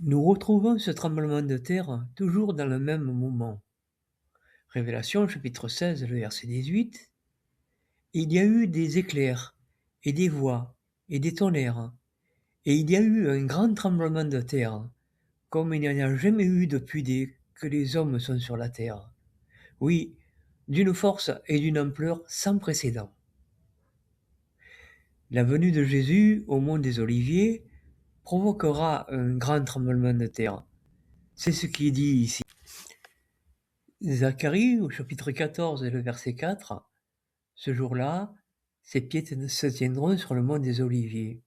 Nous retrouvons ce tremblement de terre toujours dans le même moment. Révélation chapitre 16, le verset 18. Il y a eu des éclairs, et des voix, et des tonnerres, et il y a eu un grand tremblement de terre, comme il n'y en a jamais eu depuis que les hommes sont sur la terre. Oui, d'une force et d'une ampleur sans précédent. La venue de Jésus au mont des Oliviers provoquera un grand tremblement de terre. C'est ce qui est dit ici. Zacharie, au chapitre 14 et le verset 4, ce jour-là, ces pieds se tiendront sur le mont des Oliviers,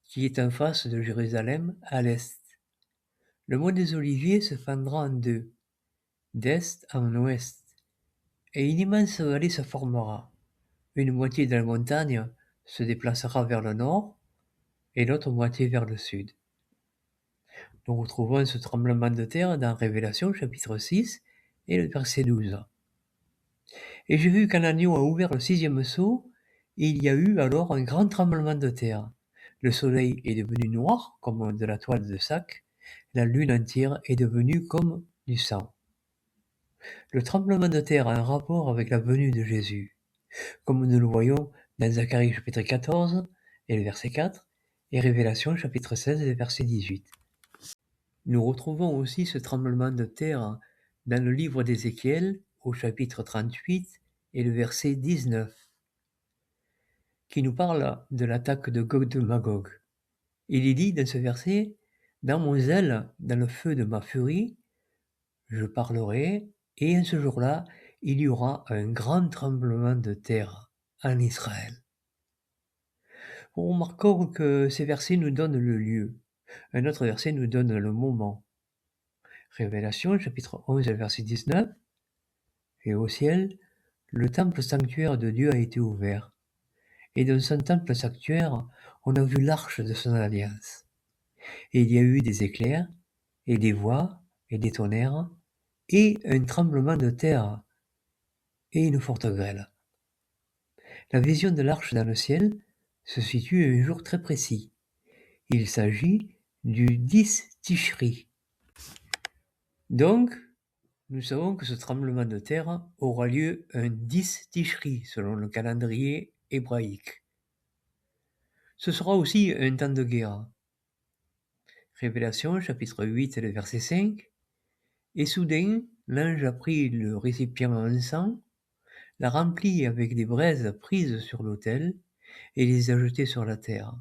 qui est en face de Jérusalem à l'est. Le mont des Oliviers se fendra en deux, d'est en ouest, et une immense vallée se formera. Une moitié de la montagne se déplacera vers le nord, et l'autre moitié vers le sud. Nous retrouvons ce tremblement de terre dans Révélation chapitre 6 et le verset 12. Et j'ai vu qu'un agneau a ouvert le 6e sceau, et il y a eu alors un grand tremblement de terre. Le soleil est devenu noir comme de la toile de sac, la lune entière est devenue comme du sang. Le tremblement de terre a un rapport avec la venue de Jésus, comme nous le voyons dans Zacharie chapitre 14 et le verset 4, et Révélation chapitre 16 et le verset 18. Nous retrouvons aussi ce tremblement de terre dans le livre d'Ézéchiel au chapitre 38 et le verset 19, qui nous parle de l'attaque de Gog de Magog. Il est dit dans ce verset, « Dans mon zèle, dans le feu de ma furie, je parlerai, et en ce jour-là, il y aura un grand tremblement de terre en Israël. » Remarquons que ces versets nous donnent le lieu. Un autre verset nous donne le moment. Révélation, chapitre 11, verset 19. Et au ciel, le temple sanctuaire de Dieu a été ouvert. Et dans son temple sanctuaire, on a vu l'arche de son alliance. Et il y a eu des éclairs, et des voix, et des tonnerres, et un tremblement de terre, et une forte grêle. La vision de l'arche dans le ciel se situe à un jour très précis. Il s'agit du 10 Tishri. Donc, nous savons que ce tremblement de terre aura lieu un 10 Tishri selon le calendrier hébraïque. Ce sera aussi un temps de guerre. Révélation chapitre 8 et le verset 5. Et soudain, l'ange a pris le récipient en encens, l'a rempli avec des braises prises sur l'autel et les a jetées sur la terre.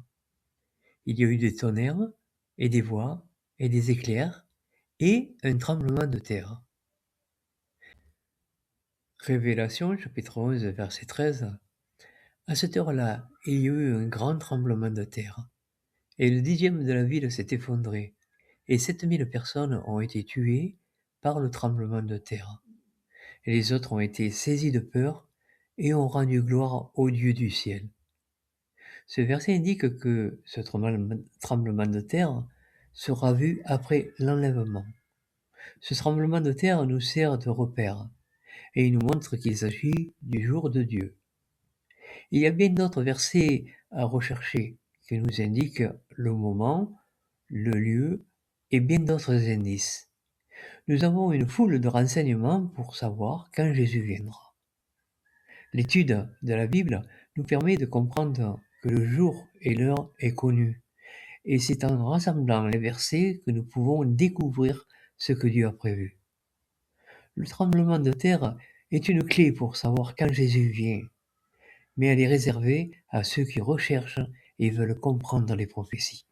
Il y a eu des tonnerres et des voix et des éclairs et un tremblement de terre. Révélation chapitre 11 verset 13. À cette heure-là, il y a eu un grand tremblement de terre, et le 10e de la ville s'est effondré, et 7000 personnes ont été tuées par le tremblement de terre. Et les autres ont été saisis de peur et ont rendu gloire au Dieu du ciel. Ce verset indique que ce tremblement de terre sera vu après l'enlèvement. Ce tremblement de terre nous sert de repère, et il nous montre qu'il s'agit du jour de Dieu. Il y a bien d'autres versets à rechercher qui nous indiquent le moment, le lieu et bien d'autres indices. Nous avons une foule de renseignements pour savoir quand Jésus viendra. L'étude de la Bible nous permet de comprendre que le jour et l'heure est connu, et c'est en rassemblant les versets que nous pouvons découvrir ce que Dieu a prévu. Le tremblement de terre est une clé pour savoir quand Jésus vient, mais elle est réservée à ceux qui recherchent et veulent comprendre les prophéties.